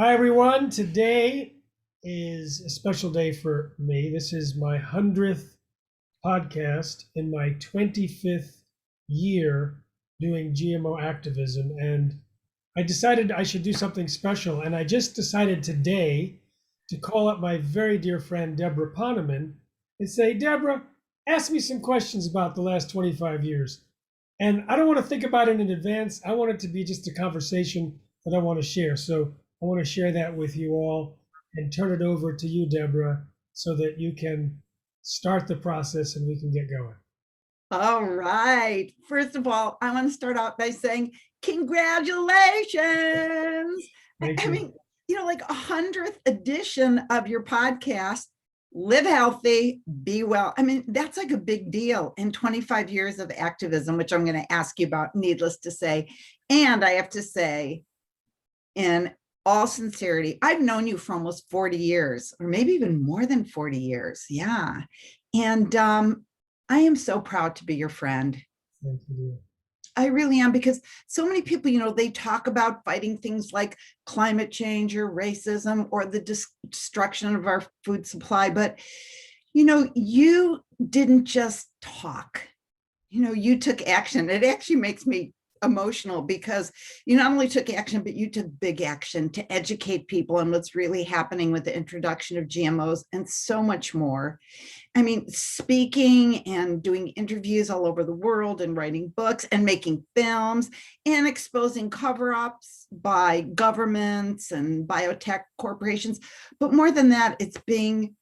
Hi, everyone. Today is a special day for me. This is my 100th podcast in my 25th year doing GMO activism. And I decided I should do something special. And I just decided today to call up my very dear friend, Debra Poneman, and say, Debra, ask me some questions about the last 25 years. And I don't want to think about it in advance. I want it to be just a conversation that I want to share. So I want to share that with you all and turn it over to you, Deborah, so that you can start the process and we can get going. All right. First of all, I want to start out by saying congratulations. Thank I you. mean, like 100th edition of your podcast, Live Healthy, Be Well. I mean, that's like a big deal in 25 years of activism, which I'm going to ask you about, needless to say. And I have to say, in all sincerity, I've known you for almost 40 years, or maybe even more than 40 years. Yeah. And I am so proud to be your friend. Thank you. I really am, because so many people, they talk about fighting things like climate change or racism or the destruction of our food supply. But, you didn't just talk, you took action. It actually makes me emotional because you not only took action, but you took big action to educate people on what's really happening with the introduction of GMOs and so much more. I mean, speaking and doing interviews all over the world and writing books and making films and exposing cover-ups by governments and biotech corporations. But more than that, it's being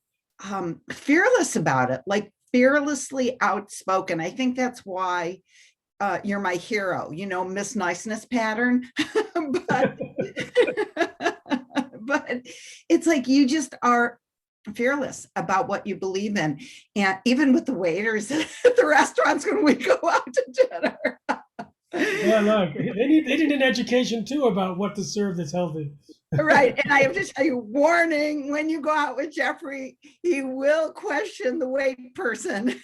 fearless about it, like fearlessly outspoken. I think that's why you're my hero, Miss Niceness pattern. but but it's like you just are fearless about what you believe in. And even with the waiters at the restaurants when we go out to dinner. Yeah, look, they need an education too about what to serve that's healthy. Right. And I have to tell you, warning, when you go out with Jeffrey, he will question the weight person.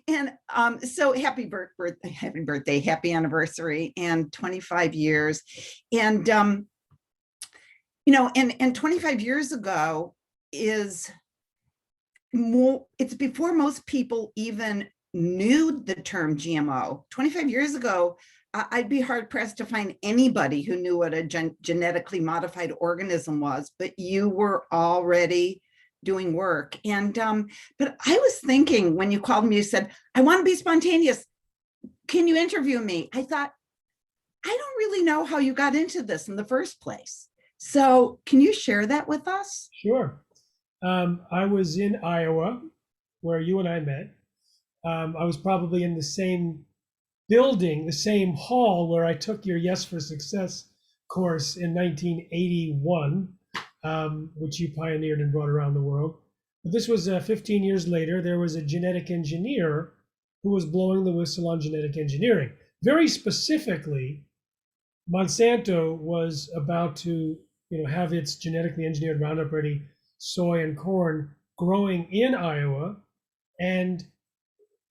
And so happy birthday, happy anniversary, and 25 years. And, and 25 years ago is more, it's before most people even knew the term GMO. 25 years ago, I'd be hard pressed to find anybody who knew what a genetically modified organism was, but you were already doing work. And but I was thinking when you called me, you said, I want to be spontaneous. Can you interview me? I thought, I don't really know how you got into this in the first place. So can you share that with us? Sure. I was in Iowa where you and I met. I was probably in the same building, the same hall where I took your Yes for Success course in 1981, which you pioneered and brought around the world. But this was 15 years later. There was a genetic engineer who was blowing the whistle on genetic engineering. Very specifically, Monsanto was about to, have its genetically engineered Roundup Ready soy and corn growing in Iowa, and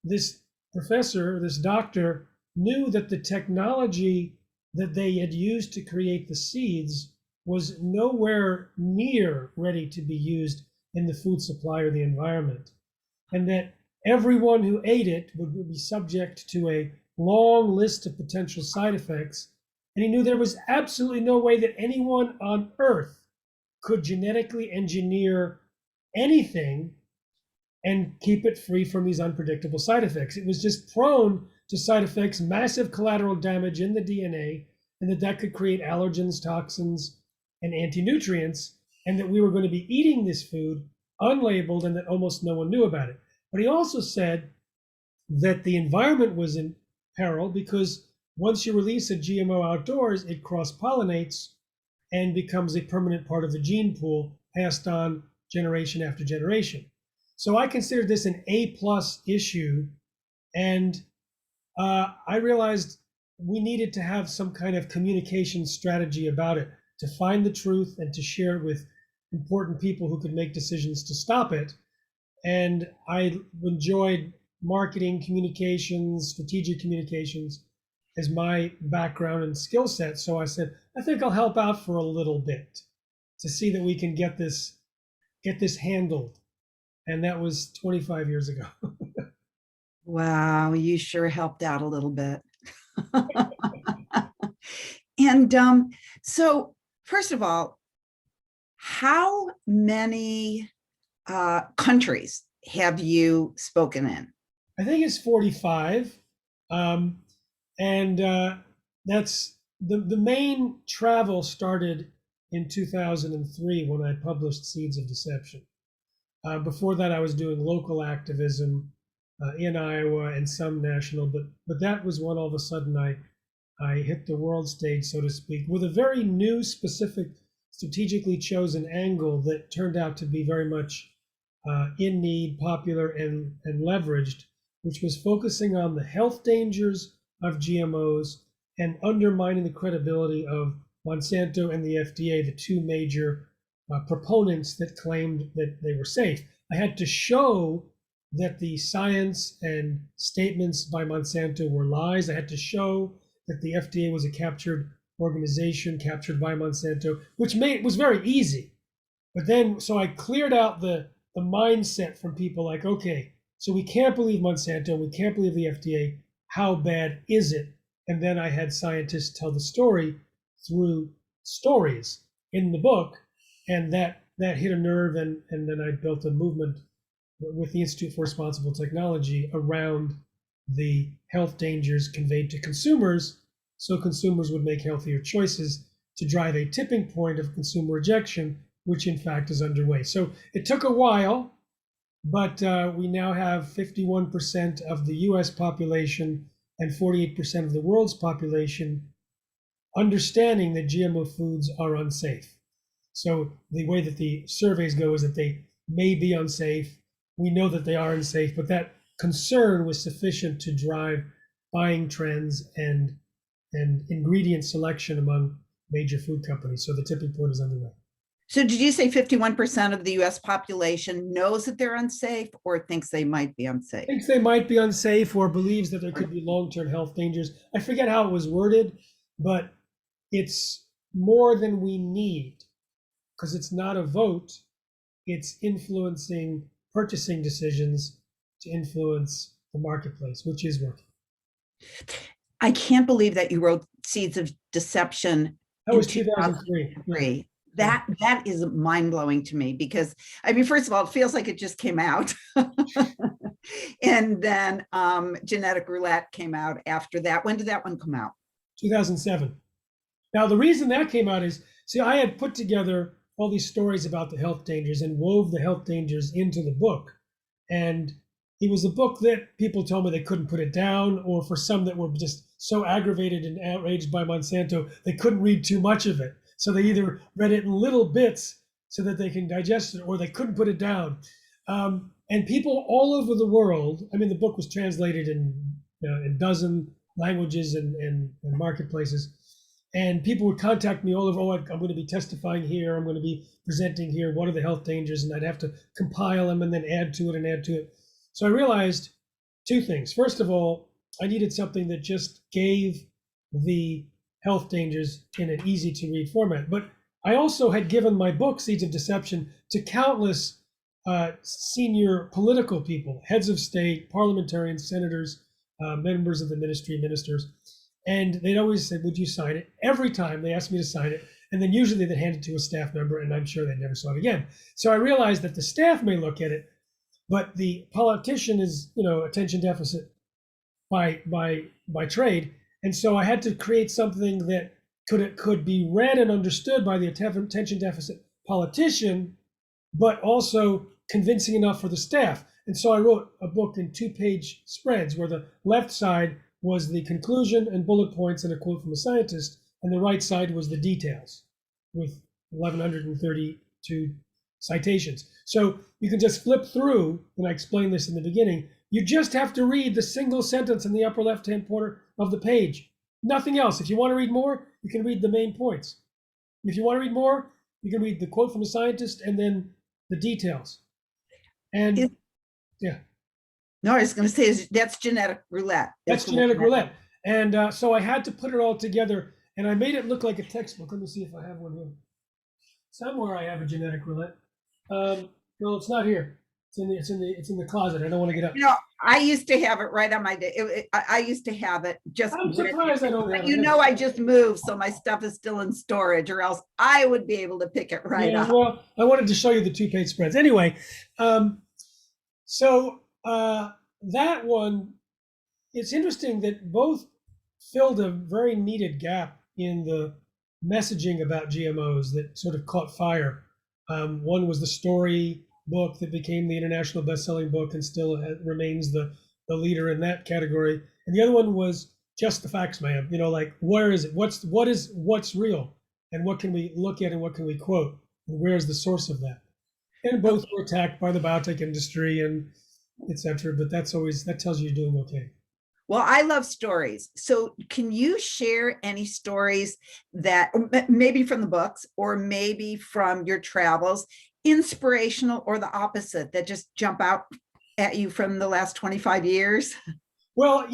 this professor, this doctor, knew that the technology that they had used to create the seeds was nowhere near ready to be used in the food supply or the environment, and that everyone who ate it would be subject to a long list of potential side effects. And he knew there was absolutely no way that anyone on earth could genetically engineer anything and keep it free from these unpredictable side effects. It was just prone to side effects, massive collateral damage in the DNA, and that could create allergens, toxins, and anti-nutrients, and that we were going to be eating this food unlabeled and that almost no one knew about it. But he also said that the environment was in peril because once you release a GMO outdoors, it cross-pollinates and becomes a permanent part of the gene pool passed on generation after generation. So I considered this an A-plus issue, and I realized we needed to have some kind of communication strategy about it to find the truth and to share it with important people who could make decisions to stop it. And I enjoyed marketing, communications, strategic communications. as my background and skill set. So I said, I think I'll help out for a little bit to see that we can get this handled. And that was 25 years ago. Wow, you sure helped out a little bit. And so, first of all, how many countries have you spoken in? I think it's 45. Um, and that's the main travel started in 2003 when I published Seeds of Deception. Before that, I was doing local activism in Iowa and some national, but that was when all of a sudden I hit the world stage, so to speak, with a very new, specific, strategically chosen angle that turned out to be very much in need, popular, and leveraged, which was focusing on the health dangers of GMOs and undermining the credibility of Monsanto and the FDA, the two major proponents that claimed that they were safe. I had to show that the science and statements by Monsanto were lies. I had to show that the FDA was a captured organization, captured by Monsanto, which was very easy. But then, so I cleared out the mindset from people like, okay, so we can't believe Monsanto, we can't believe the FDA. How bad is it? And then I had scientists tell the story through stories in the book, and that hit a nerve, and then I built a movement with the Institute for Responsible Technology around the health dangers conveyed to consumers, so consumers would make healthier choices to drive a tipping point of consumer rejection, which in fact is underway. So it took a while, but we now have 51% of the US population and 48% of the world's population understanding that GMO foods are unsafe. So the way that the surveys go is that they may be unsafe. We know that they are unsafe, but that concern was sufficient to drive buying trends and ingredient selection among major food companies. So the tipping point is underway. So did you say 51% of the US population knows that they're unsafe or thinks they might be unsafe? Thinks they might be unsafe or believes that there could be long-term health dangers. I forget how it was worded, but it's more than we need because it's not a vote. It's influencing purchasing decisions to influence the marketplace, which is working. I can't believe that you wrote Seeds of Deception. That was 2003. Yeah. That is mind-blowing to me because, I mean, first of all, it feels like it just came out. And then Genetic Roulette came out after that. When did that one come out? 2007. Now, the reason that came out is, see, I had put together all these stories about the health dangers and wove the health dangers into the book. And it was a book that people told me they couldn't put it down, or for some that were just so aggravated and outraged by Monsanto, they couldn't read too much of it. So they either read it in little bits so that they can digest it, or they couldn't put it down. And people all over the world, I mean, the book was translated in a dozen languages and marketplaces. And people would contact me all over, oh, I'm going to be testifying here, I'm going to be presenting here, what are the health dangers? And I'd have to compile them and then add to it and add to it. So I realized two things. First of all, I needed something that just gave the health dangers in an easy to read format. But I also had given my book, Seeds of Deception, to countless senior political people, heads of state, parliamentarians, senators, members of the ministry, ministers. And they'd always said, would you sign it? Every time they asked me to sign it. And then usually they'd hand it to a staff member, and I'm sure they never saw it again. So I realized that the staff may look at it, but the politician is, attention deficit by trade. And so I had to create something that could be read and understood by the attention deficit politician, but also convincing enough for the staff. And so I wrote a book in 2-page spreads where the left side was the conclusion and bullet points and a quote from a scientist, and the right side was the details with 1,132 citations. So you can just flip through, and I explained this in the beginning, you just have to read the single sentence in the upper left-hand corner of the page. Nothing else. If you want to read more, you can read the main points. If you want to read more, you can read the quote from a scientist and then the details. And yeah. No, I was going to say that's Genetic Roulette. That's Genetic Roulette. And so I had to put it all together, and I made it look like a textbook. Let me see if I have one here. Somewhere I have a genetic roulette. No, it's not here. It's in the closet. I don't want to get up. I used to have it right on my day. I used to have it just. I'm surprised I don't have it. I just moved, so my stuff is still in storage, or else I would be able to pick it right up. Well, I wanted to show you the 2-page spreads. Anyway, so that one, it's interesting that both filled a very needed gap in the messaging about GMOs that sort of caught fire. One was the story book that became the international best-selling book and still remains the leader in that category. And the other one was Just the Facts, Man. Like, where is it? What's real? And what can we look at and what can we quote? And where's the source of that? And both were attacked by the biotech industry and et cetera. But that tells you you're doing okay. Well, I love stories. So can you share any stories that maybe from the books or maybe from your travels, inspirational or the opposite, that just jump out at you from the last 25 years? Well,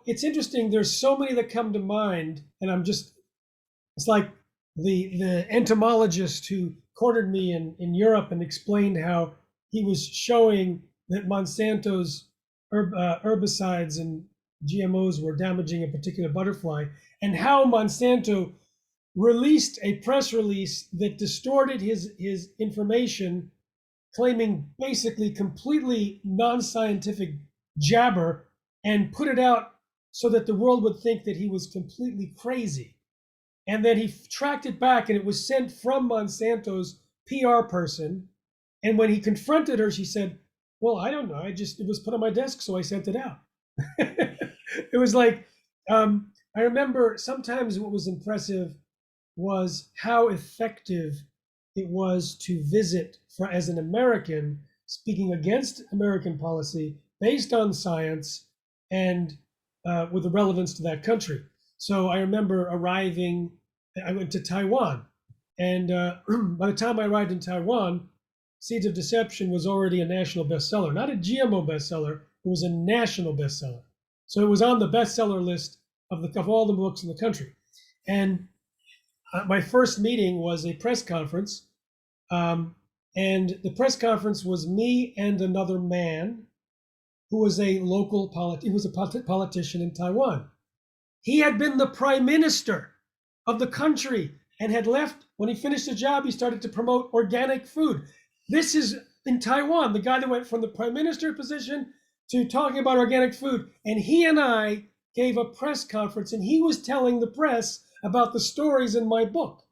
it's interesting. There's so many that come to mind, and it's like the entomologist who cornered me in Europe and explained how he was showing that Monsanto's herbicides and GMOs were damaging a particular butterfly, and how Monsanto released a press release that distorted his information, claiming basically completely non-scientific jabber, and put it out so that the world would think that he was completely crazy. And then he tracked it back, and it was sent from Monsanto's PR person. And when he confronted her, she said, well, I don't know. It was put on my desk, so I sent it out. It was like, I remember sometimes what was impressive was how effective it was to visit as an American, speaking against American policy based on science and with the relevance to that country. So I remember arriving, I went to Taiwan, and by the time I arrived in Taiwan, Seeds of Deception was already a national bestseller, not a GMO bestseller, it was a national bestseller. So it was on the bestseller list of all the books in the country. And my first meeting was a press conference, and the press conference was me and another man who was a local politician in Taiwan. He had been the prime minister of the country and had left. When he finished the job, he started to promote organic food. This is in Taiwan, the guy that went from the prime minister position to talking about organic food. And he and I gave a press conference, and he was telling the press about the stories in my book.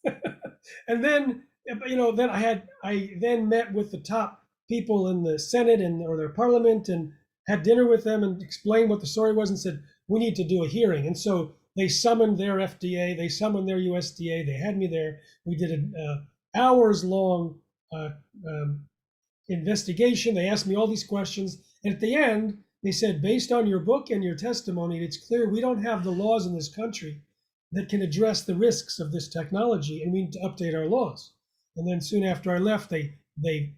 And then, then I then met with the top people in the Senate or their parliament and had dinner with them and explained what the story was and said, we need to do a hearing. And so they summoned their FDA, they summoned their USDA, they had me there. We did an hours long investigation. They asked me all these questions. And at the end, they said, based on your book and your testimony, it's clear we don't have the laws in this country that can address the risks of this technology, and we need to update our laws. And then soon after I left, they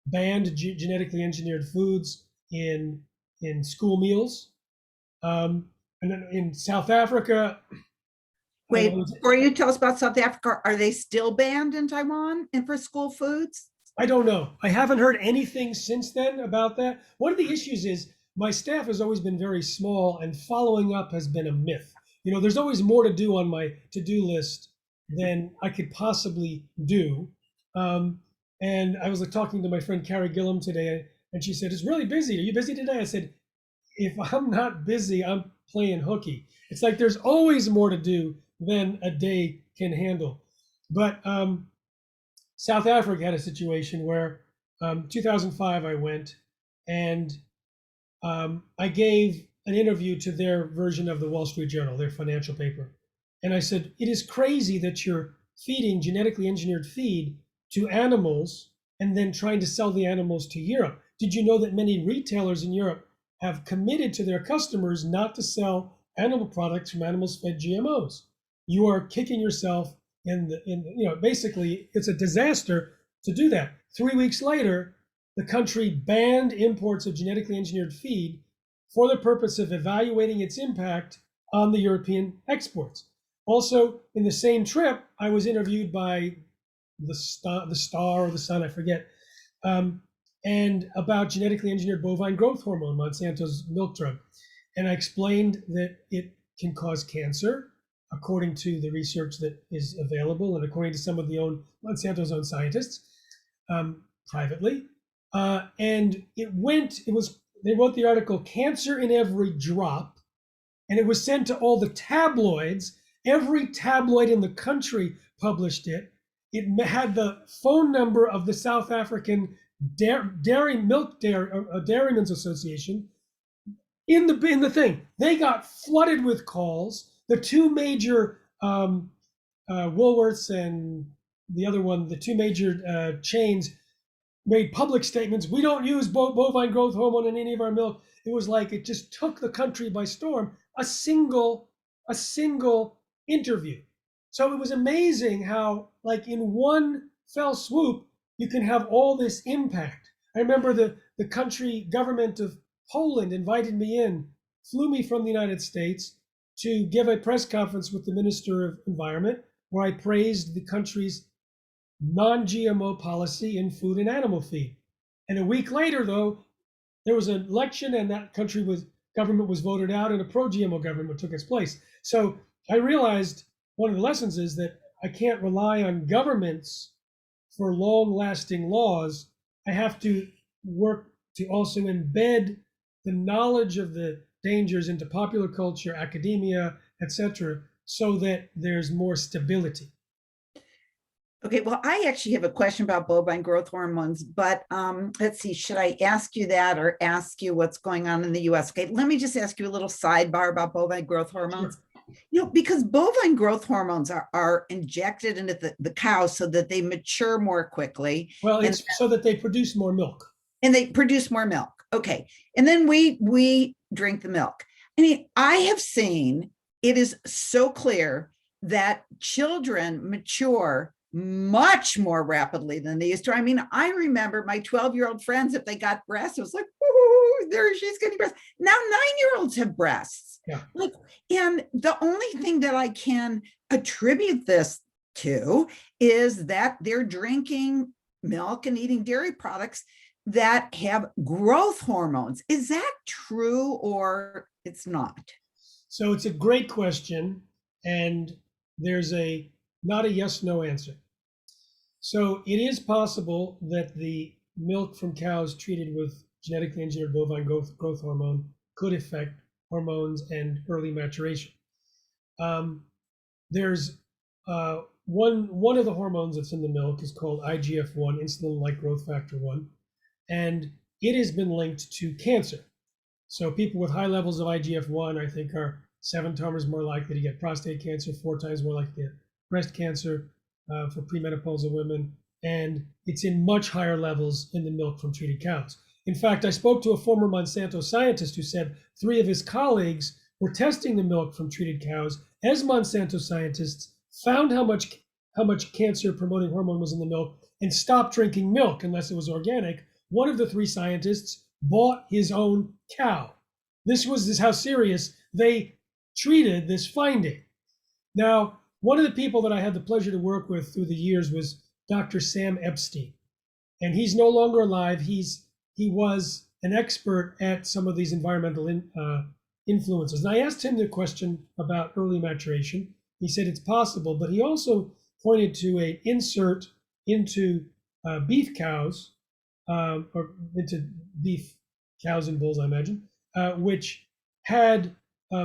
banned genetically engineered foods in school meals. And then in South Africa. Wait, before you tell us about South Africa, are they still banned in Taiwan and for school foods? I don't know. I haven't heard anything since then about that. One of the issues is my staff has always been very small, and following up has been a myth. There's always more to do on my to-do list than I could possibly do. And I was talking to my friend Carrie Gillum today, and she said, it's really busy. Are you busy today? I said, if I'm not busy, I'm playing hooky. It's like there's always more to do than a day can handle. But South Africa had a situation where 2005 I went, and I gave an interview to their version of the Wall Street Journal, their financial paper. And I said, it is crazy that you're feeding genetically engineered feed to animals and then trying to sell the animals to Europe. Did you know that many retailers in Europe have committed to their customers not to sell animal products from animals fed GMOs? You are kicking yourself basically it's a disaster to do that. 3 weeks later, the country banned imports of genetically engineered feed for the purpose of evaluating its impact on the European exports. Also, in the same trip, I was interviewed by the Star or the Sun, I forget, and about genetically engineered bovine growth hormone, Monsanto's milk drug. And I explained that it can cause cancer, according to the research that is available and according to some of the Monsanto's own scientists, privately. And they wrote the article, Cancer in Every Drop, and it was sent to all the tabloids. Every tabloid in the country published it. It had the phone number of the South African Dairymen's Association in the thing. They got flooded with calls. The two major Woolworths and the other one, the two major chains, made public statements. We don't use bovine growth hormone in any of our milk. It was like it just took the country by storm. A single interview. So it was amazing how, like, in one fell swoop, you can have all this impact. I remember the country government of Poland invited me in, flew me from the United States to give a press conference with the Minister of Environment, where I praised the country's non-GMO policy in food and animal feed. And a week later, though, there was an election and that government was voted out and a pro-GMO government took its place. So I realized one of the lessons is that I can't rely on governments for long-lasting laws. I have to work to also embed the knowledge of the dangers into popular culture, academia, etc., so that there's more stability. Okay, well, I actually have a question about bovine growth hormones, but let's see, should I ask you that or ask you what's going on in the US? Okay, let me just ask you a little sidebar about bovine growth hormones. Sure. Because bovine growth hormones are injected into the cows so that they mature more quickly. Well, it's so that they produce more milk. And they produce more milk. Okay, and then we drink the milk. I mean, I have seen, it is so clear that children mature much more rapidly than they used to. I mean, I remember my 12-year-old friends, if they got breasts, it was like, woo, there she's getting breasts. Now 9-year-olds have breasts. Yeah. Like, and the only thing that I can attribute this to is that they're drinking milk and eating dairy products that have growth hormones. Is that true or it's not? So it's a great question, and there's not a yes/no answer. So it is possible that the milk from cows treated with genetically engineered bovine growth hormone could affect hormones and early maturation. There's one of the hormones that's in the milk is called IGF-1, insulin-like growth factor 1, and it has been linked to cancer. So people with high levels of IGF-1, I think, are 7 times more likely to get prostate cancer, 4 times more likely to get breast cancer for premenopausal women, and it's in much higher levels in the milk from treated cows. In fact, I spoke to a former Monsanto scientist who said 3 of his colleagues were testing the milk from treated cows as Monsanto scientists, found how much cancer-promoting hormone was in the milk, and stopped drinking milk unless it was organic. One of the 3 scientists bought his own cow. This is how serious they treated this finding. Now, one of the people that I had the pleasure to work with through the years was Dr. Sam Epstein, and he's no longer alive. He was an expert at some of these environmental influences. And I asked him the question about early maturation. He said it's possible, but he also pointed to an insert into beef cows, or into beef cows and bulls, I imagine, which had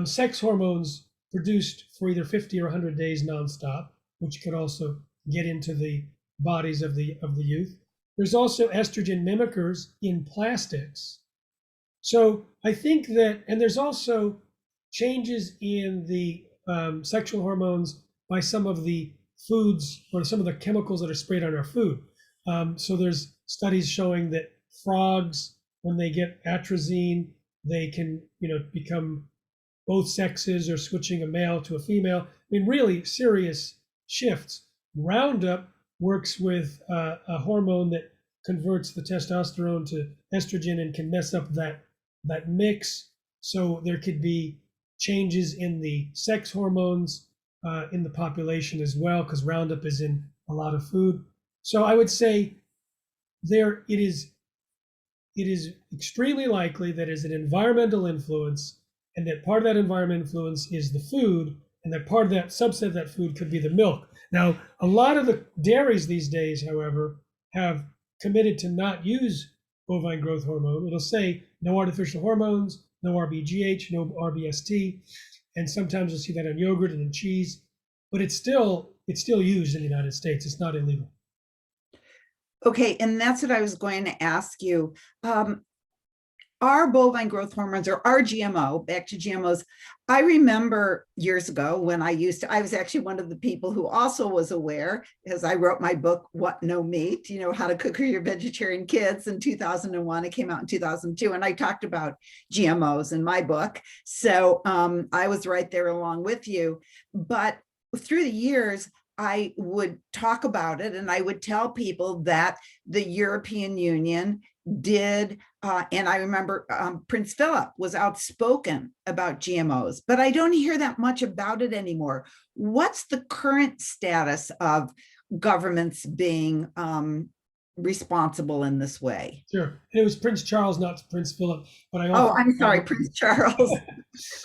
sex hormones produced for either 50 or 100 days nonstop, which could also get into the bodies of the youth. There's also estrogen mimickers in plastics. So I think that, and there's also changes in the sexual hormones by some of the foods or some of the chemicals that are sprayed on our food. So there's studies showing that frogs, when they get atrazine, they can, become both sexes or switching a male to a female. I mean, really serious shifts. Roundup works with a hormone that converts the testosterone to estrogen and can mess up that mix. So there could be changes in the sex hormones in the population as well, because Roundup is in a lot of food. So I would say it is extremely likely that is an environmental influence, and that part of that environmental influence is the food, and that part of that subset of that food could be the milk. Now, a lot of the dairies these days, however, have committed to not use bovine growth hormone. It'll say no artificial hormones, no RBGH, no RBST, and sometimes you'll see that on yogurt and in cheese, but it's still used in the United States. It's not illegal. Okay, and that's what I was going to ask you. Are bovine growth hormones, or are GMO, back to GMOs, I remember years ago when I was actually one of the people who also was aware, as I wrote my book, What No Meat, how to cook for your vegetarian kids in 2001. It came out in 2002, and I talked about GMOs in my book. So I was right there along with you. But through the years, I would talk about it, and I would tell people that the European Union did, and I remember Prince Philip was outspoken about GMOs, but I don't hear that much about it anymore. What's the current status of governments being responsible in this way? Sure. It was Prince Charles, not Prince Philip, but I Oh, often I'm sorry, Prince Charles.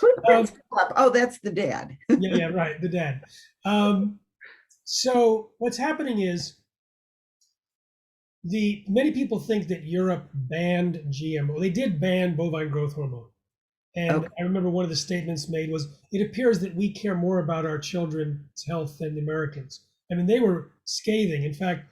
Who's Prince Philip? Oh, that's the dad. yeah, right, the dad. So what's happening is many people think that Europe banned GMO. They did ban bovine growth hormone. And Okay. I remember one of the statements made was, it appears that we care more about our children's health than the Americans. I mean, they were scathing. In fact,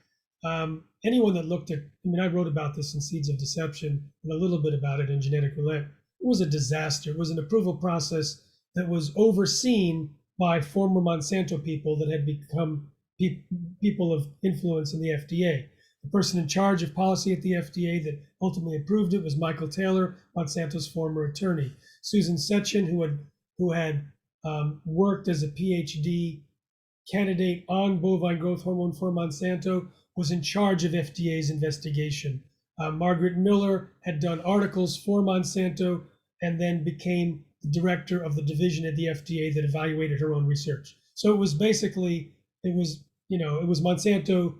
anyone that looked at, I wrote about this in Seeds of Deception and a little bit about it in Genetic Roulette. It was a disaster. It was an approval process that was overseen by former Monsanto people that had become people of influence in the FDA. The person in charge of policy at the FDA that ultimately approved it was Michael Taylor, Monsanto's former attorney. Susan Setchen, who had worked as a PhD candidate on bovine growth hormone for Monsanto, was in charge of FDA's investigation. Margaret Miller had done articles for Monsanto and then became the director of the division at the FDA that evaluated her own research. So it was basically, it was Monsanto,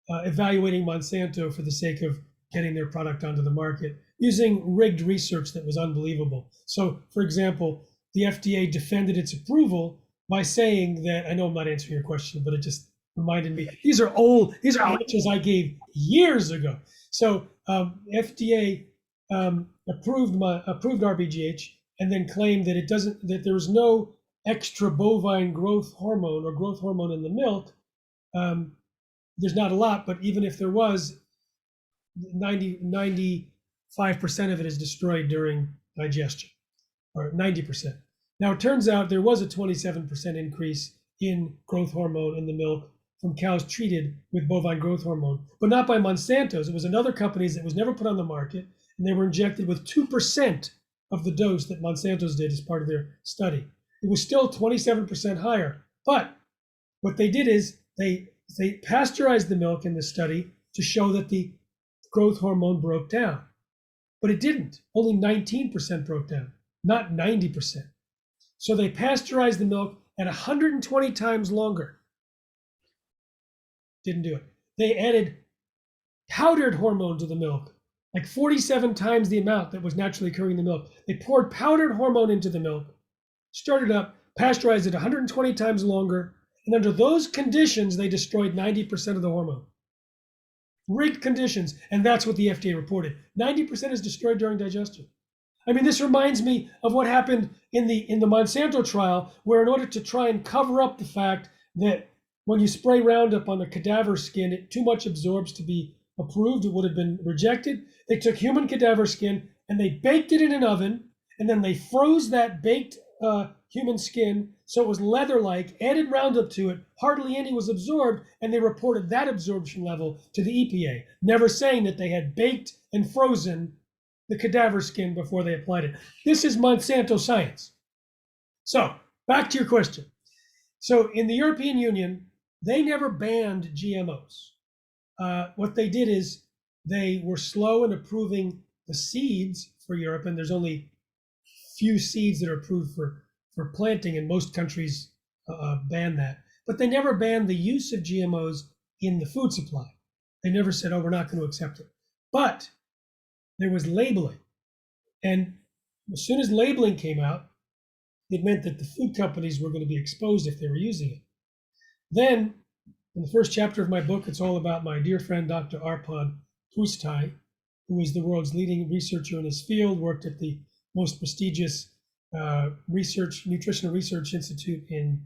evaluating Monsanto for the sake of getting their product onto the market using rigged research that was unbelievable. So, for example, the FDA defended its approval by saying that, I know I'm not answering your question, but it just reminded me, these are answers I gave years ago. So FDA approved RBGH and then claimed that that there was no extra bovine growth hormone or growth hormone in the milk. There's not a lot, but even if there was, 95% of it is destroyed during digestion, or 90%. Now, it turns out there was a 27% increase in growth hormone in the milk from cows treated with bovine growth hormone, but not by Monsanto's. It was another company's that was never put on the market, and they were injected with 2% of the dose that Monsanto's did as part of their study. It was still 27% higher, but what they did is they pasteurized the milk in the study to show that the growth hormone broke down, but it didn't. Only 19% broke down, not 90%. So they pasteurized the milk at 120 times longer. Didn't do it. They added powdered hormone to the milk, like 47 times the amount that was naturally occurring in the milk. They poured powdered hormone into the milk, stirred it up, pasteurized it 120 times longer, and under those conditions, they destroyed 90% of the hormone. Rigged conditions, and that's what the FDA reported. 90% is destroyed during digestion. I mean, this reminds me of what happened in the Monsanto trial, where in order to try and cover up the fact that when you spray Roundup on the cadaver skin, it too much absorbs to be approved, it would have been rejected. They took human cadaver skin and they baked it in an oven, and then they froze that baked human skin so it was leather-like, added Roundup to it, hardly any was absorbed, and they reported that absorption level to the EPA, never saying that they had baked and frozen the cadaver skin before they applied it. This is Monsanto science. So back to your question. So in the European Union, they never banned GMOs. What they did is they were slow in approving the seeds for Europe, and there's only few seeds that are approved for planting, and most countries ban that. But they never banned the use of GMOs in the food supply. They never said, oh, we're not going to accept it. But there was labeling. And as soon as labeling came out, it meant that the food companies were going to be exposed if they were using it. Then, in the first chapter of my book, it's all about my dear friend, Dr. Arpad Pusztai, who is the world's leading researcher in his field, worked at the most prestigious nutritional research institute in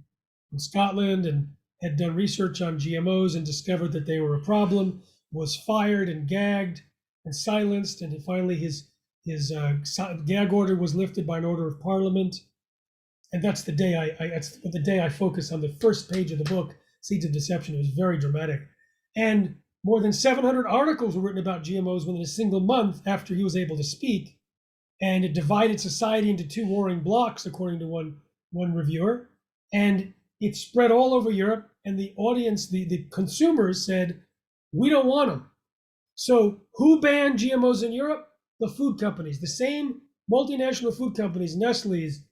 Scotland, and had done research on GMOs and discovered that they were a problem, was fired and gagged and silenced, and finally his gag order was lifted by an order of parliament. And that's the day I focus on the first page of the book, Seeds of Deception. It was very dramatic. And more than 700 articles were written about GMOs within a single month after he was able to speak. And it divided society into two warring blocks, according to one reviewer. And it spread all over Europe. And the audience, the consumers said, we don't want them. So who banned GMOs in Europe? The food companies, the same multinational food companies, Nestle's,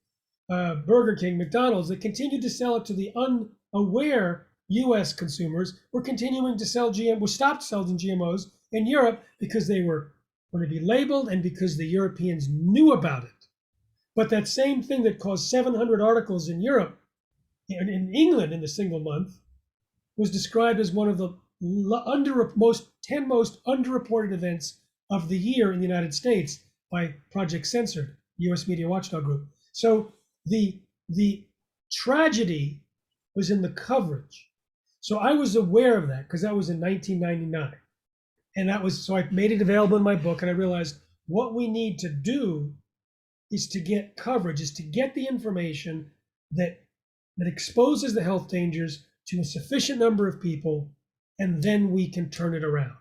Burger King, McDonald's, that continued to sell it to the unaware US consumers, were continuing to sell stopped selling GMOs in Europe because they were going to be labeled and because the Europeans knew about it. But that same thing that caused 700 articles in Europe, in England in the single month, was described as one of the 10 most underreported events of the year in the United States by Project Censored, US Media Watchdog Group. So the tragedy was in the coverage. So I was aware of that because that was in 1999. And so I made it available in my book, and I realized what we need to do is to get coverage, is to get the information that exposes the health dangers to a sufficient number of people, and then we can turn it around.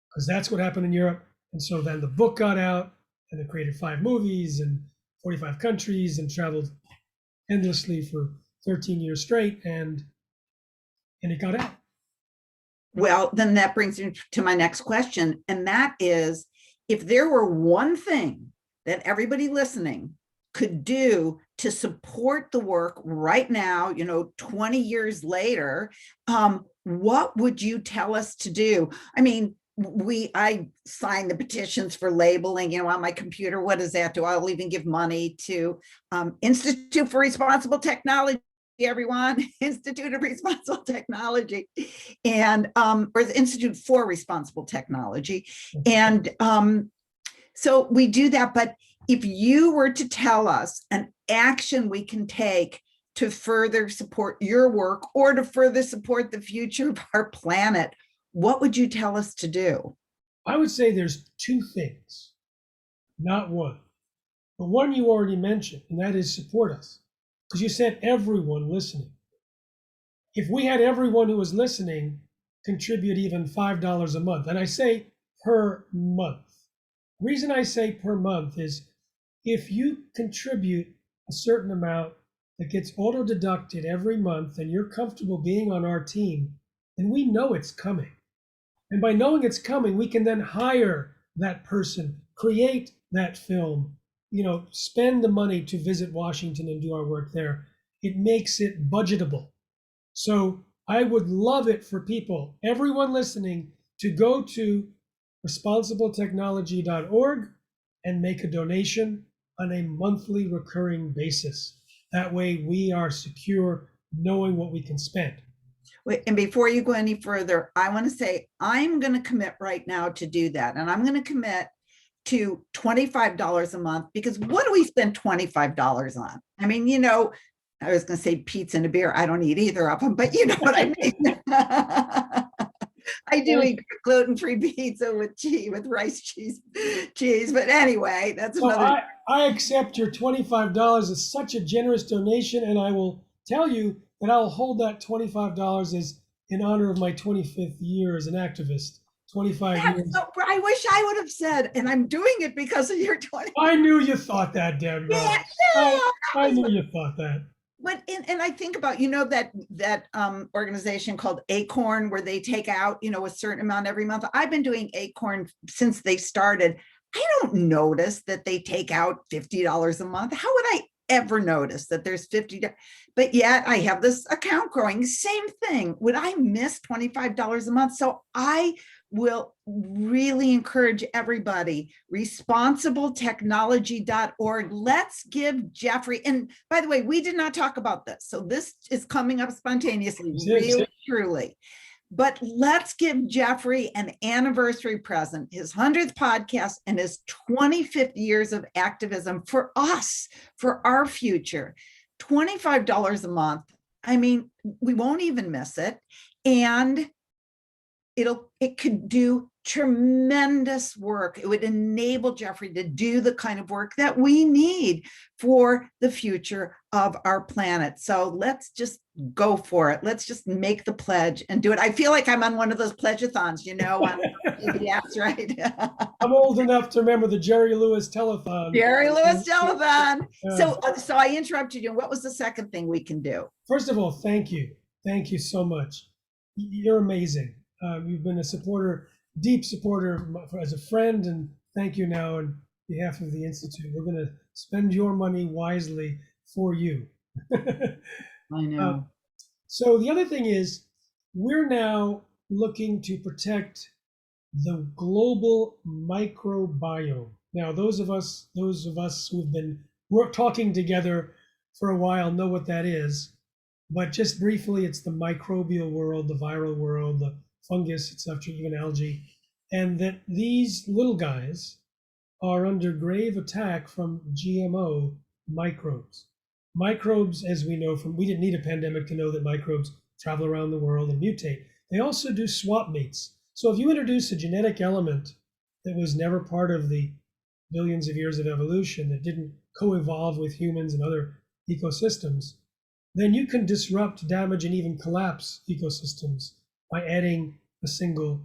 Because that's what happened in Europe. And so then the book got out, and it created 5 movies and 45 countries, and traveled endlessly for 13 years straight, and it got out. Well, then that brings me to my next question. And that is, if there were one thing that everybody listening could do to support the work right now, 20 years later, what would you tell us to do? I mean, I sign the petitions for labeling, on my computer. What does that do? I'll even give money to Institute for Responsible Technology, everyone, Institute of Responsible Technology, and or the Institute for Responsible Technology. And so we do that. But if you were to tell us an action we can take to further support your work or to further support the future of our planet, what would you tell us to do? I would say there's 2 things, not one. The one you already mentioned, and that is support us. Because you said everyone listening. If we had everyone who was listening contribute even $5 a month, and I say per month. The reason I say per month is if you contribute a certain amount that gets auto-deducted every month and you're comfortable being on our team, then we know it's coming. And by knowing it's coming, we can then hire that person, create that film, spend the money to visit Washington and do our work there. It makes it budgetable. So I would love it for people, everyone listening, to go to responsibletechnology.org and make a donation on a monthly recurring basis. That way we are secure knowing what we can spend. Wait, and before you go any further, I want to say I'm going to commit right now to do that. And I'm going to commit to $25 a month, because what do we spend $25 on? I mean, I was going to say pizza and a beer. I don't eat either of them, but you know what I mean. I do eat gluten-free pizza with cheese, with rice cheese. But anyway, that's another. I accept your $25 as such a generous donation, and I will tell you that I'll hold that $25 as in honor of my 25th year as an activist. 25 years. So, I wish I would have said, and I'm doing it because of your 20. I knew you thought that, Debra. Yeah, I knew you thought that. But and I think about that organization called Acorn, where they take out a certain amount every month. I've been doing Acorn since they started. I don't notice that they take out $50 a month. How would I ever notice that there's $50? But yet I have this account growing. Same thing. Would I miss $25 a month? So I will really encourage everybody, responsibletechnology.org. Let's give Jeffrey, and by the way, we did not talk about this. So this is coming up spontaneously, really, truly. But let's give Jeffrey an anniversary present, his 100th podcast and his 25th years of activism for us, for our future. $25 a month. I mean, we won't even miss it. And it could do tremendous work. It would enable Jeffrey to do the kind of work that we need for the future of our planet. So let's just go for it. Let's just make the pledge and do it. I feel like I'm on one of those pledge-a-thons, you know, on PBS, right? I'm old enough to remember the Jerry Lewis telethon. Jerry Lewis telethon. So I interrupted you. What was the second thing we can do? First of all, thank you. Thank you so much. You're amazing. You've been a supporter, deep supporter as a friend, and thank you now on behalf of the Institute. We're going to spend your money wisely for you. I know. So the other thing is, we're now looking to protect the global microbiome. Now, those of us who've been talking together for a while know what that is. But just briefly, it's the microbial world, the viral world, the fungus, etc., even algae, and that these little guys are under grave attack from GMO microbes. Microbes, as we know we didn't need a pandemic to know that microbes travel around the world and mutate. They also do swap mates. So if you introduce a genetic element that was never part of the billions of years of evolution, that didn't co-evolve with humans and other ecosystems, then you can disrupt, damage, and even collapse ecosystems by adding a single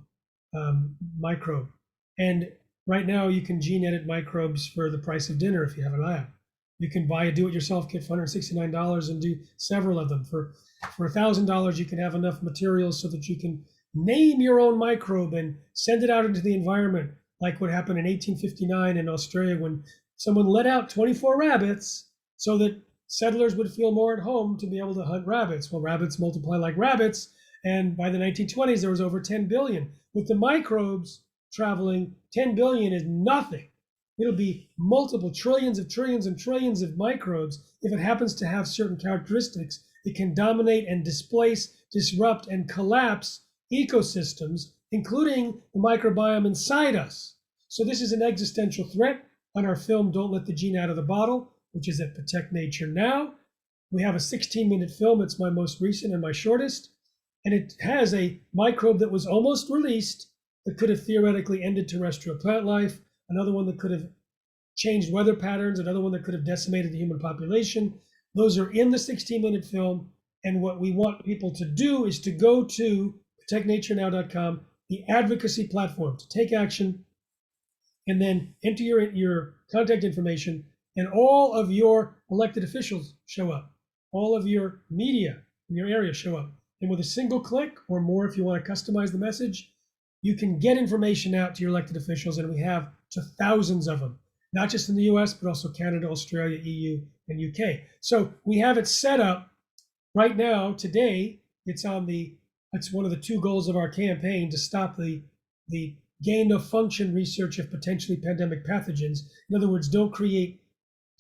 microbe. And right now, you can gene edit microbes for the price of dinner if you have a lab. You can buy a do-it-yourself kit for $169 and do several of them. For $1,000, you can have enough materials so that you can name your own microbe and send it out into the environment, like what happened in 1859 in Australia when someone let out 24 rabbits so that settlers would feel more at home to be able to hunt rabbits. Well, rabbits multiply like rabbits, and by the 1920s, there was over 10 billion. With the microbes traveling, 10 billion is nothing. It'll be multiple trillions and trillions of microbes. If it happens to have certain characteristics, it can dominate and displace, disrupt, and collapse ecosystems, including the microbiome inside us. So this is an existential threat. On our film, Don't Let the Gene Out of the Bottle, which is at Protect Nature Now, we have a 16-minute film. It's my most recent and my shortest. And it has a microbe that was almost released that could have theoretically ended terrestrial plant life, another one that could have changed weather patterns, another one that could have decimated the human population. Those are in the 16-minute film. And what we want people to do is to go to protectnaturenow.com, the advocacy platform, to take action, and then enter your contact information, and all of your elected officials show up. All of your media in your area show up. And with a single click, or more if you want to customize the message, you can get information out to your elected officials, and we have to thousands of them, not just in the US, but also Canada, Australia, EU, and UK. So we have it set up right now. Today, it's one of the two goals of our campaign, to stop the gain of function research of potentially pandemic pathogens. In other words, don't create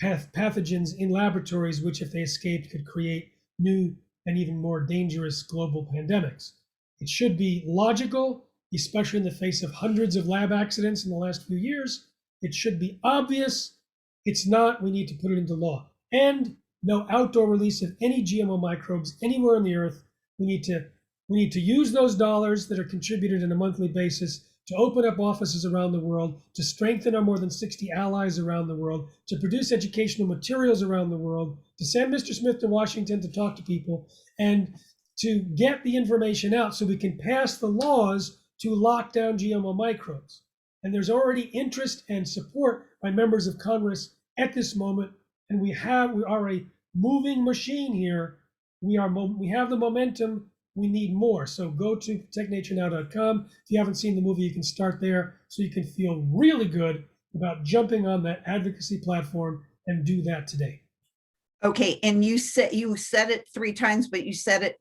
pathogens in laboratories, which if they escaped could create new and even more dangerous global pandemics. It should be logical, especially in the face of hundreds of lab accidents in the last few years. It should be obvious. It's not. We need to put it into law. And no outdoor release of any GMO microbes anywhere on the earth. We need to use those dollars that are contributed on a monthly basis to open up offices around the world, to strengthen our more than 60 allies around the world, to produce educational materials around the world, to send Mr. Smith to Washington to talk to people, and to get the information out so we can pass the laws to lock down GMO microbes. And there's already interest and support by members of Congress at this moment, and we are a moving machine here. We have the momentum. We need more. So go to protectnaturenow.com. If you haven't seen the movie, you can start there so you can feel really good about jumping on that advocacy platform and do that today. Okay, and you said it 3 times, but you said it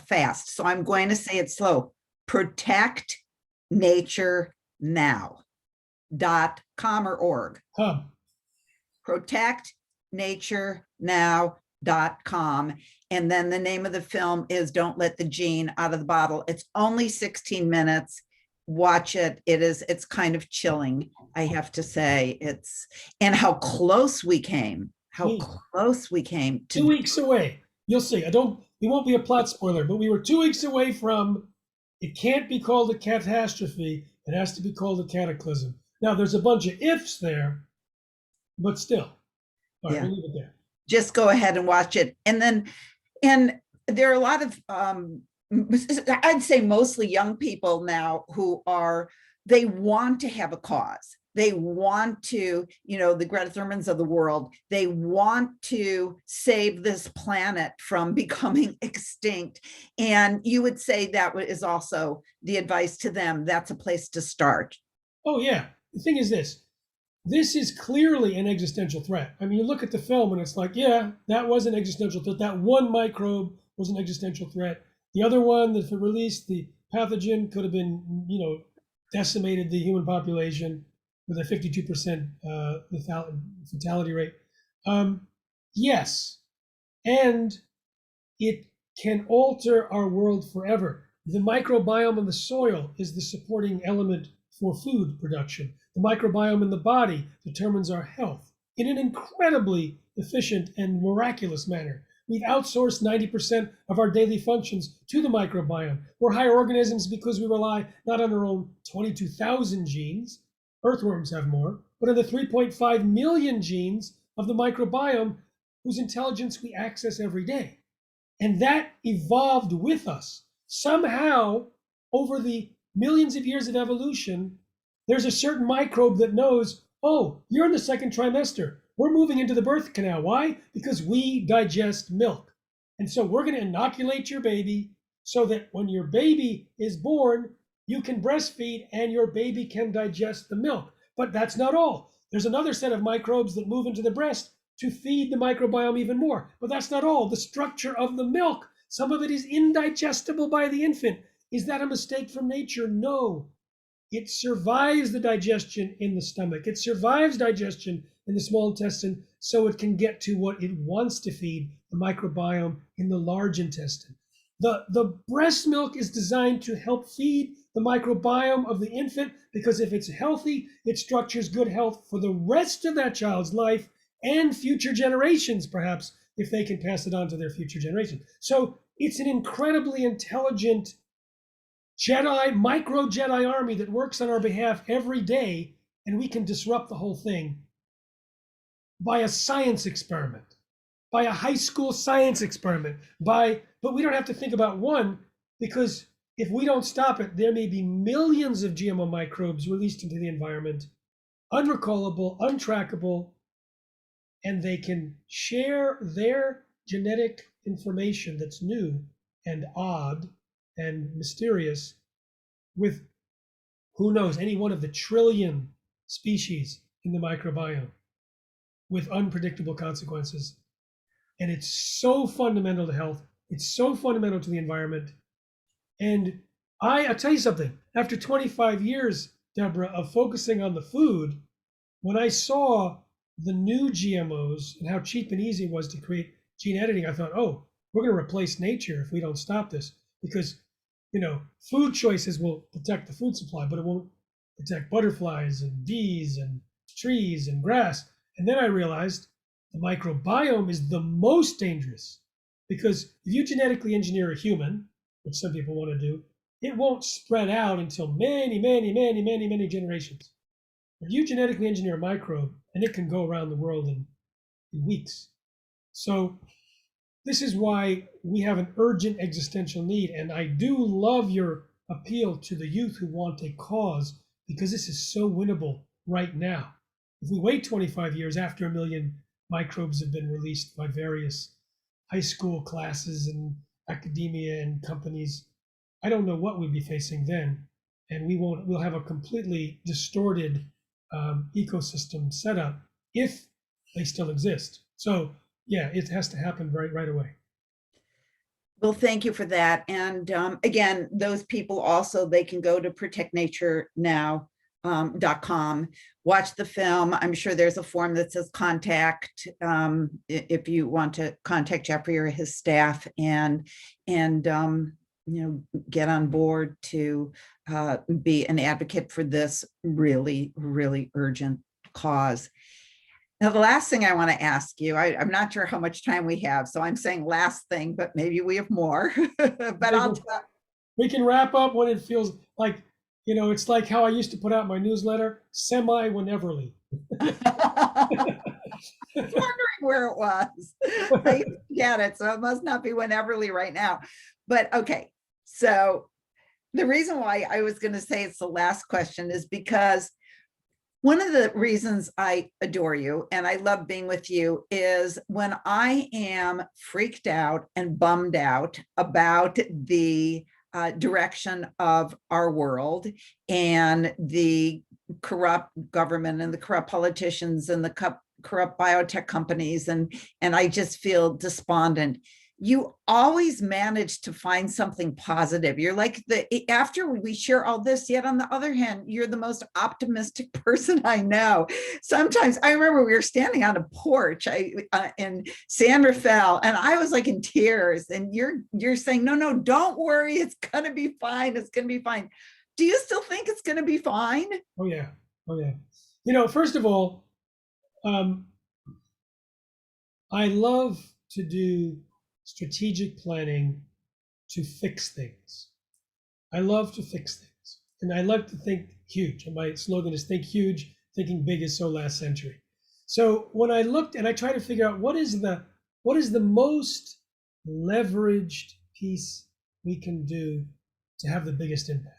fast. So I'm going to say it slow. Protect nature now.com or org. protectnaturenow.com. And then the name of the film is Don't Let the Gene Out of the Bottle. It's only 16 minutes. Watch it. It's kind of chilling, I have to say. And how close we came. How close we came to 2 weeks away. You'll see. It won't be a plot spoiler, but we were 2 weeks away from, it can't be called a catastrophe. It has to be called a cataclysm. Now there's a bunch of ifs there, but still. All right, we'll leave it there. Just go ahead and watch it. And there are a lot of, I'd say mostly young people now they want to have a cause. They want to, the Greta Thunbergs of the world, they want to save this planet from becoming extinct. And you would say that is also the advice to them. That's a place to start. Oh, yeah. The thing is this is clearly an existential threat. I mean, you look at the film and it's like, yeah, that was an existential threat. That one microbe was an existential threat. The other one, that if it released the pathogen, could have been, decimated the human population with a 52% fatality rate. Yes, and it can alter our world forever. The microbiome in the soil is the supporting element for food production. The microbiome in the body determines our health in an incredibly efficient and miraculous manner. We've outsourced 90% of our daily functions to the microbiome. We're higher organisms because we rely not on our own 22,000 genes, earthworms have more, but on the 3.5 million genes of the microbiome whose intelligence we access every day. And that evolved with us. Somehow, over the millions of years of evolution, there's a certain microbe that knows, oh, you're in the second trimester. We're moving into the birth canal. Why? Because we digest milk. And so we're going to inoculate your baby so that when your baby is born, you can breastfeed and your baby can digest the milk. But that's not all. There's another set of microbes that move into the breast to feed the microbiome even more. But that's not all. The structure of the milk, some of it is indigestible by the infant. Is that a mistake from nature? No. It survives the digestion in the stomach. It survives digestion in the small intestine so it can get to what it wants to feed, the microbiome in the large intestine. The breast milk is designed to help feed the microbiome of the infant because if it's healthy, it structures good health for the rest of that child's life and future generations, perhaps, if they can pass it on to their future generations. So it's an incredibly intelligent micro Jedi army that works on our behalf every day, and we can disrupt the whole thing by a science experiment, by a high school science experiment, but we don't have to think about one, because if we don't stop it, there may be millions of GMO microbes released into the environment, unrecallable, untrackable, and they can share their genetic information that's new and odd and mysterious with, who knows, any one of the trillion species in the microbiome with unpredictable consequences. And it's so fundamental to health. It's so fundamental to the environment. And I'll tell you something, after 25 years, Deborah, of focusing on the food, when I saw the new GMOs and how cheap and easy it was to create gene editing, I thought, oh, we're going to replace nature if we don't stop this. Because, food choices will protect the food supply, but it won't protect butterflies and bees and trees and grass. And then I realized the microbiome is the most dangerous, because if you genetically engineer a human, which some people want to do, it won't spread out until many, many, many, many, many generations. If you genetically engineer a microbe, and it can go around the world in weeks. So this is why we have an urgent existential need. And I do love your appeal to the youth who want a cause, because this is so winnable right now. If we wait 25 years after a million microbes have been released by various high school classes and academia and companies, I don't know what we'd be facing then. And we'll have a completely distorted ecosystem setup if they still exist. So yeah, it has to happen right away. Well, thank you for that. And again, those people also, they can go to protectnaturenow.com, watch the film. I'm sure there's a form that says contact if you want to contact Jeffrey or his staff, and get on board to be an advocate for this really, really urgent cause. Now, the last thing I want to ask you, I'm not sure how much time we have, so I'm saying last thing, but maybe we have more. But We can wrap up when it feels like, it's like how I used to put out my newsletter, semi-wheneverly. I was wondering where it was. I used to get it, so it must not be wheneverly right now. But okay, so the reason why I was going to say it's the last question is because one of the reasons I adore you and I love being with you is when I am freaked out and bummed out about the direction of our world and the corrupt government and the corrupt politicians and the corrupt biotech companies, and I just feel despondent. You always manage to find something positive. You're like after we share all this, yet on the other hand, you're the most optimistic person I know. Sometimes I remember we were standing on a porch in San Rafael, and I was like in tears, and you're saying, no, don't worry. It's going to be fine. It's going to be fine. Do you still think it's going to be fine? Oh yeah. First of all, I love to do strategic planning to fix things. I love to fix things. And I like to think huge. And my slogan is think huge, thinking big is so last century. So when I looked and I tried to figure out what is the most leveraged piece we can do to have the biggest impact.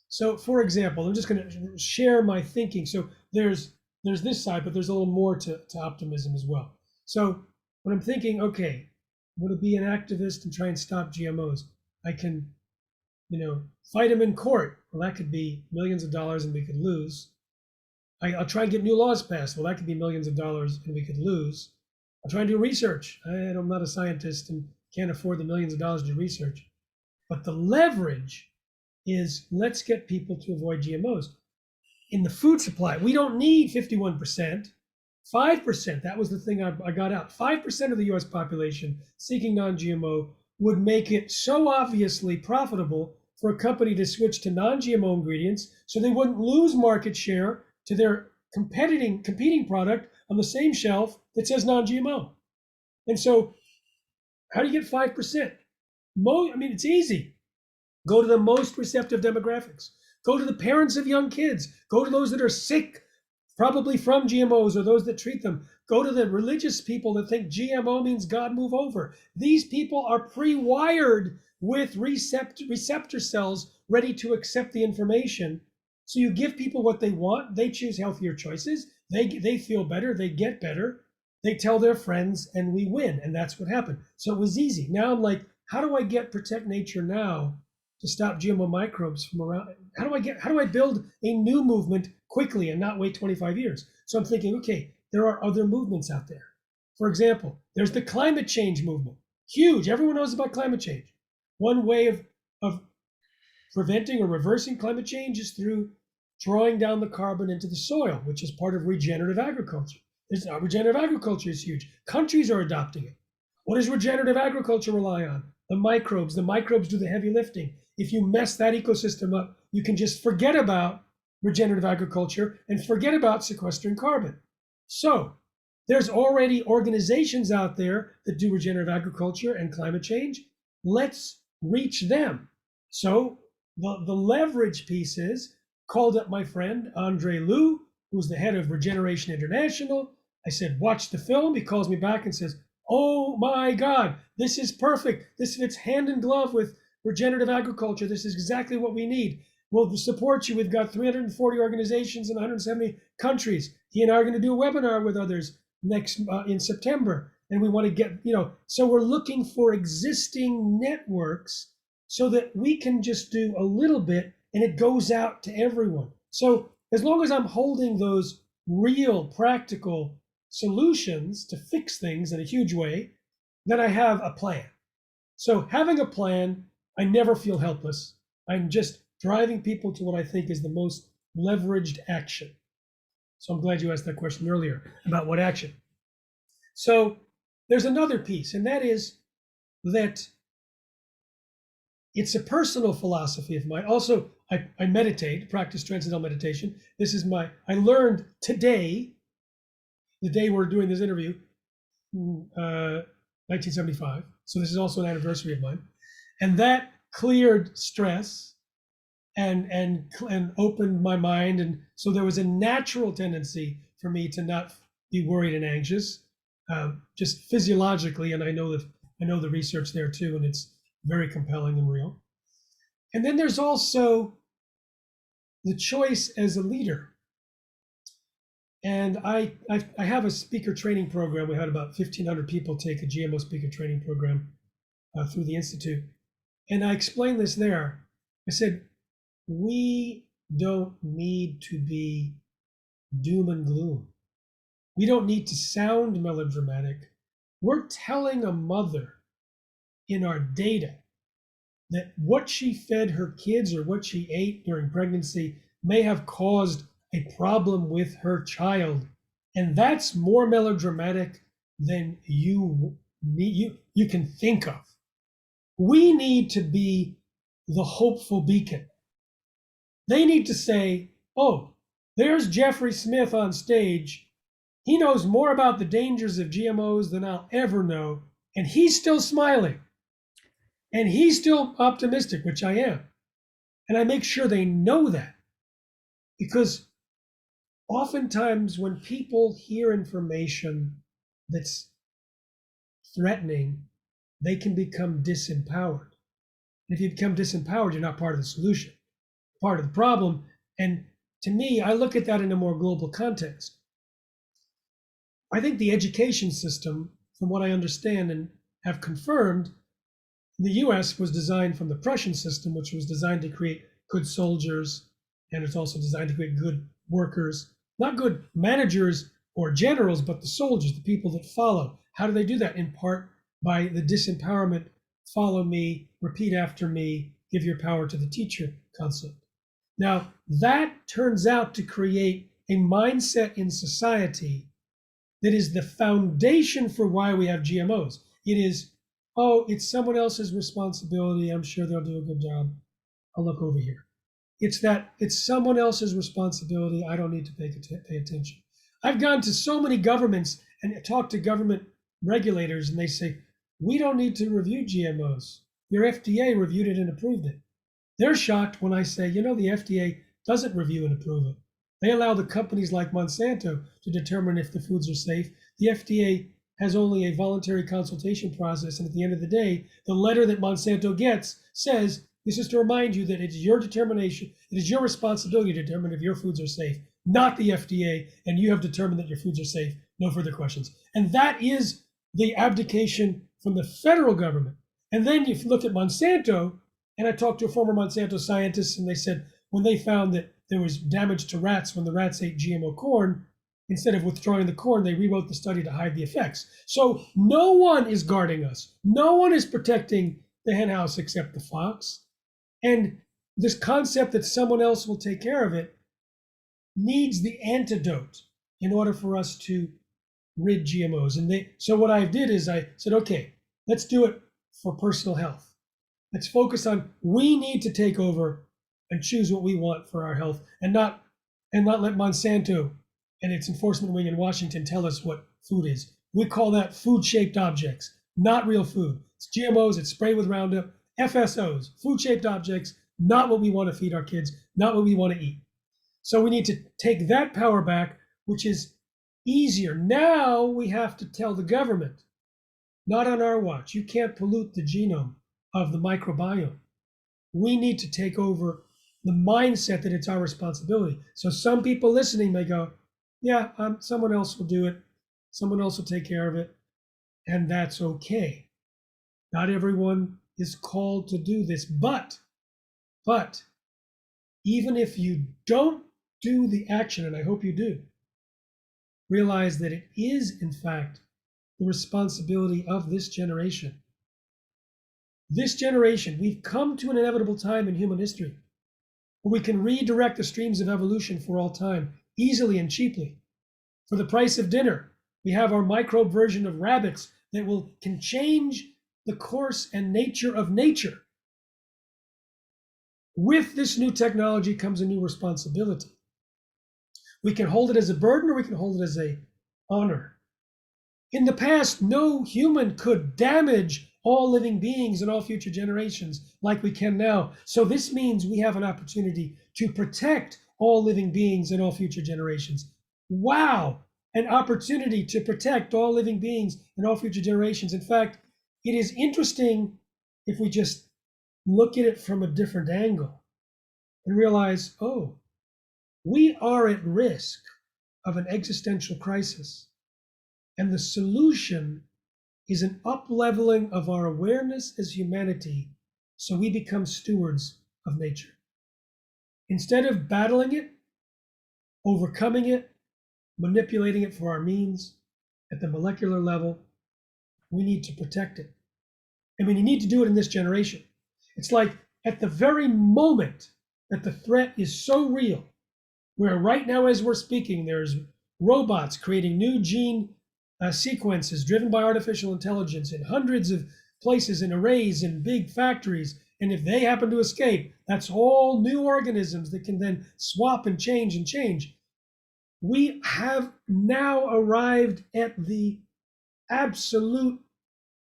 So for example, I'm just going to share my thinking. So there's this side, but there's a little more to optimism as well. So when I'm thinking, okay, would it be an activist and try and stop GMOs? I can, fight them in court. Well, that could be millions of dollars and we could lose. I'll try and get new laws passed. Well, that could be millions of dollars and we could lose. I'll try and do research. I'm not a scientist and can't afford the millions of dollars to do research. But the leverage is let's get people to avoid GMOs. In the food supply, we don't need 51%. 5%, that was the thing I got out. 5% of the US population seeking non-GMO would make it so obviously profitable for a company to switch to non-GMO ingredients so they wouldn't lose market share to their competing product on the same shelf that says non-GMO. And so how do you get 5%? It's easy. Go to the most receptive demographics. Go to the parents of young kids. Go to those that are sick, probably from GMOs, or those that treat them. Go to the religious people that think GMO means God move over. These people are pre-wired with receptor cells ready to accept the information. So you give people what they want, they choose healthier choices, they feel better, they get better, they tell their friends, and we win. And that's what happened. So it was easy. Now I'm like, how do I get Protect Nature Now to stop GMO microbes from around? How do I build a new movement quickly and not wait 25 years? So I'm thinking, okay, there are other movements out there. For example, there's the climate change movement. Huge. Everyone knows about climate change. One way of preventing or reversing climate change is through drawing down the carbon into the soil, which is part of regenerative agriculture. Regenerative agriculture is huge. Countries are adopting it. What does regenerative agriculture rely on? The microbes. The microbes do the heavy lifting. If you mess that ecosystem up, you can just forget about regenerative agriculture and forget about sequestering carbon. So there's already organizations out there that do regenerative agriculture and climate change. Let's reach them. So the leverage piece is called up my friend Andre Lou, who's the head of Regeneration International. I said, watch the film. He calls me back and says, oh my God, this is perfect. This fits hand in glove with regenerative agriculture. This is exactly what we need. We'll support you. We've got 340 organizations in 170 countries. He and I are going to do a webinar with others in September. And we want to get, so we're looking for existing networks so that we can just do a little bit and it goes out to everyone. So as long as I'm holding those real practical solutions to fix things in a huge way, then I have a plan. So having a plan, I never feel helpless. I'm just driving people to what I think is the most leveraged action. So I'm glad you asked that question earlier about what action. So there's another piece, and that is that it's a personal philosophy of mine. Also, I meditate, practice transcendental meditation. I learned today, the day we're doing this interview, 1975. So this is also an anniversary of mine. And that cleared stress and opened my mind. And so there was a natural tendency for me to not be worried and anxious, just physiologically. And I know the research there too, and it's very compelling and real. And then there's also the choice as a leader. And I have a speaker training program. We had about 1,500 people take a GMO speaker training program through the Institute. And I explained this there. I said, we don't need to be doom and gloom. We don't need to sound melodramatic. We're telling a mother in our data that what she fed her kids or what she ate during pregnancy may have caused a problem with her child. And that's more melodramatic than you can think of. We need to be the hopeful beacon. They need to say, oh, there's Jeffrey Smith on stage. He knows more about the dangers of GMOs than I'll ever know, and he's still smiling. And he's still optimistic, which I am. And I make sure they know that. Because oftentimes when people hear information that's threatening, they can become disempowered. And if you become disempowered, you're not part of the solution, part of the problem. And to me, I look at that in a more global context. I think the education system, from what I understand and have confirmed, the US was designed from the Prussian system, which was designed to create good soldiers, and it's also designed to create good workers, not good managers or generals, but the soldiers, the people that follow. How do they do that? In part by the disempowerment, follow me, repeat after me, give your power to the teacher concept. Now, that turns out to create a mindset in society that is the foundation for why we have GMOs. It is, oh, it's someone else's responsibility. I'm sure they'll do a good job. I'll look over here. It's someone else's responsibility. I don't need to pay attention. I've gone to so many governments and talked to government regulators, and they say, we don't need to review GMOs. Your FDA reviewed it and approved it. They're shocked when I say, the FDA doesn't review and approve it. They allow the companies like Monsanto to determine if the foods are safe. The FDA has only a voluntary consultation process, and at the end of the day, the letter that Monsanto gets says, this is to remind you that it's your determination, it is your responsibility to determine if your foods are safe, not the FDA, and you have determined that your foods are safe, no further questions. And that is the abdication from the federal government. And then you look at Monsanto, and I talked to a former Monsanto scientist, and they said when they found that there was damage to rats when the rats ate GMO corn, instead of withdrawing the corn, they rewrote the study to hide the effects. So no one is guarding us. No one is protecting the hen house except the fox. And this concept that someone else will take care of it needs the antidote in order for us to rid GMOs. And so what I did is I said, okay, let's do it for personal health. Let's focus on, we need to take over and choose what we want for our health, and not let Monsanto and its enforcement wing in Washington tell us what food is. We call that food-shaped objects, not real food. It's GMOs, it's sprayed with Roundup, FSOs, food-shaped objects, not what we want to feed our kids, not what we want to eat. So we need to take that power back, which is easier. Now we have to tell the government, not on our watch, you can't pollute the genome of the microbiome. We need to take over the mindset that it's our responsibility. So some people listening may go, yeah, someone else will do it. Someone else will take care of it. And that's okay. Not everyone is called to do this. But even if you don't do the action, and I hope you do, realize that it is, in fact, the responsibility of this generation. This generation, we've come to an inevitable time in human history where we can redirect the streams of evolution for all time, easily and cheaply. For the price of dinner, we have our microbe version of rabbits that can change the course and nature of nature. With this new technology comes a new responsibility. We can hold it as a burden or we can hold it as an honor. In the past, no human could damage all living beings and all future generations like we can now. So this means we have an opportunity to protect all living beings and all future generations. Wow, an opportunity to protect all living beings and all future generations. In fact, it is interesting if we just look at it from a different angle and realize, oh, we are at risk of an existential crisis. And the solution is an up-leveling of our awareness as humanity so we become stewards of nature. Instead of battling it, overcoming it, manipulating it for our means at the molecular level, we need to protect it. And we need to do it in this generation. It's like at the very moment that the threat is so real, where right now as we're speaking, there's robots creating new gene sequences driven by artificial intelligence in hundreds of places in arrays in big factories. And if they happen to escape, that's all new organisms that can then swap and change and change. We have now arrived at the absolute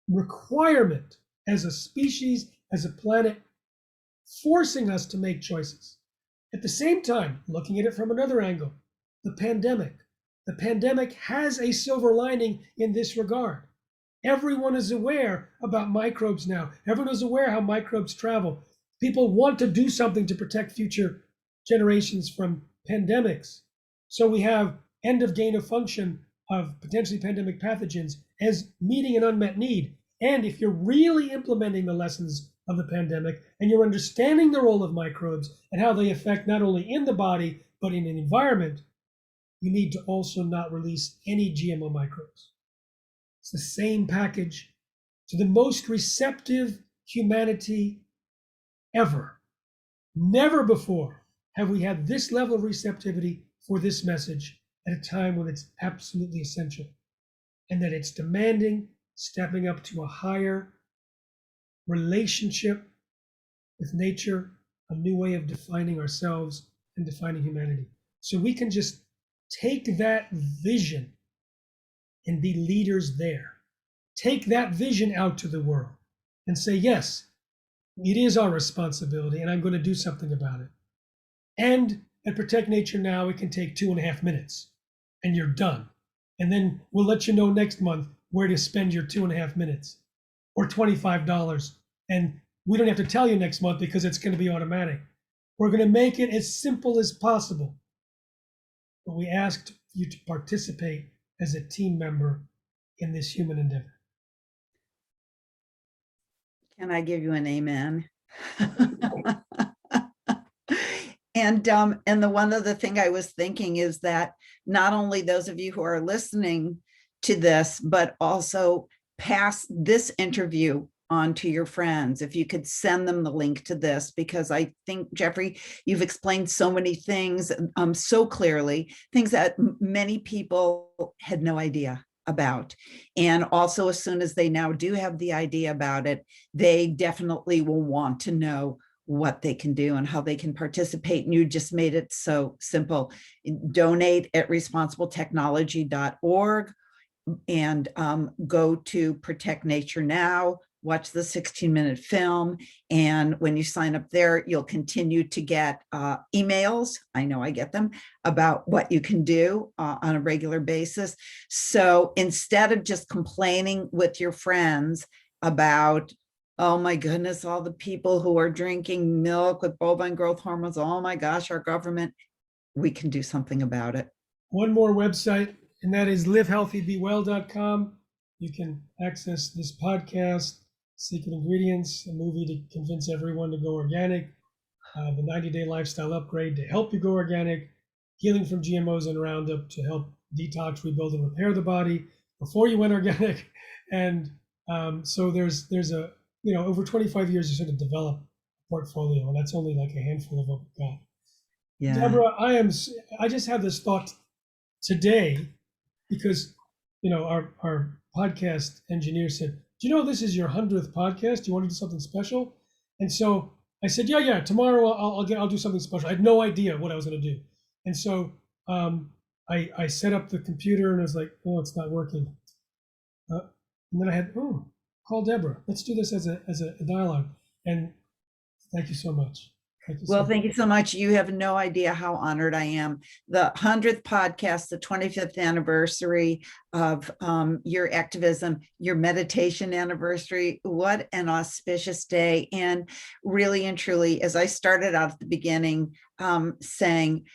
requirement as a species, as a planet, forcing us to make choices. At the same time, looking at it from another angle, the pandemic. The pandemic has a silver lining in this regard. Everyone is aware about microbes now. Everyone is aware how microbes travel. People want to do something to protect future generations from pandemics. So we have end of gain of function of potentially pandemic pathogens as meeting an unmet need. And if you're really implementing the lessons of the pandemic and you're understanding the role of microbes and how they affect not only in the body, but in an environment, you need to also not release any GMO microbes. It's the same package to the most receptive humanity ever. Never before have we had this level of receptivity for this message at a time when it's absolutely essential, and that it's demanding stepping up to a higher relationship with nature, a new way of defining ourselves and defining humanity. So we can just take that vision and be leaders there. Take that vision out to the world and say, yes, it is our responsibility and I'm going to do something about it. And at Protect Nature Now, it can take 2.5 minutes and you're done. And then we'll let you know next month where to spend your 2.5 minutes or $25. And we don't have to tell you next month because it's going to be automatic. We're going to make it as simple as possible. But we asked you to participate as a team member in this human endeavor. Can I give you an amen? And the one other thing I was thinking is that not only those of you who are listening to this, but also pass this interview on to your friends. If you could send them the link to this, because I think, Jeffrey, you've explained so many things so clearly, things that many people had no idea about. And also, as soon as they now do have the idea about it, they definitely will want to know what they can do and how they can participate. And you just made it so simple. Donate at responsibletechnology.org and go to Protect Nature Now, watch the 16-minute film. And when you sign up there, you'll continue to get emails. I know I get them about what you can do on a regular basis. So instead of just complaining with your friends about, oh my goodness, all the people who are drinking milk with bovine growth hormones, oh my gosh, our government, we can do something about it. One more website, and that is livehealthybewell.com. You can access this podcast, Secret Ingredients, a movie to convince everyone to go organic, the 90-day lifestyle upgrade to help you go organic, healing from GMOs and Roundup to help detox, rebuild, and repair the body before you went organic. And so there's a, over 25 years you sort of develop a portfolio, and that's only like a handful of what we've got. Yeah. Deborah, I just had this thought today because, our podcast engineer said, do you know this is your 100th podcast? Do you want to do something special? And so I said, yeah, tomorrow I'll do something special. I had no idea what I was going to do. And so I set up the computer and I was like, oh, it's not working. And then I had, call Deborah. Let's do this as a dialogue. And thank you so much. Well, thank you so much. You have no idea how honored I am. The 100th podcast, the 25th anniversary of your activism, your meditation anniversary. What an auspicious day. And really and truly, as I started out at the beginning saying,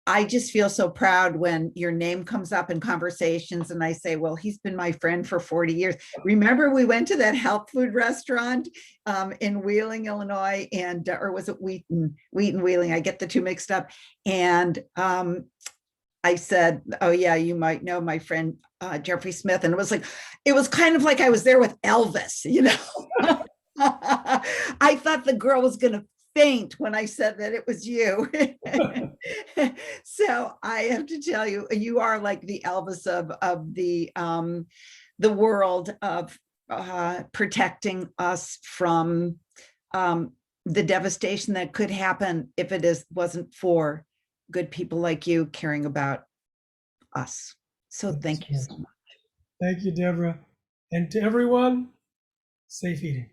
I just feel so proud when your name comes up in conversations and I say, well, he's been my friend for 40 years. Remember, we went to that health food restaurant in Wheeling, Illinois, and or was it Wheaton, Wheeling? I get the two mixed up. And I said, oh yeah, you might know my friend Jeffrey Smith. And it was kind of like I was there with Elvis, I thought the girl was going to faint when I said that it was you. So I have to tell you, you are like the Elvis of the world of protecting us from the devastation that could happen if it wasn't for good people like you caring about us. So thank you so much. Thank you, Deborah. And to everyone, safe eating.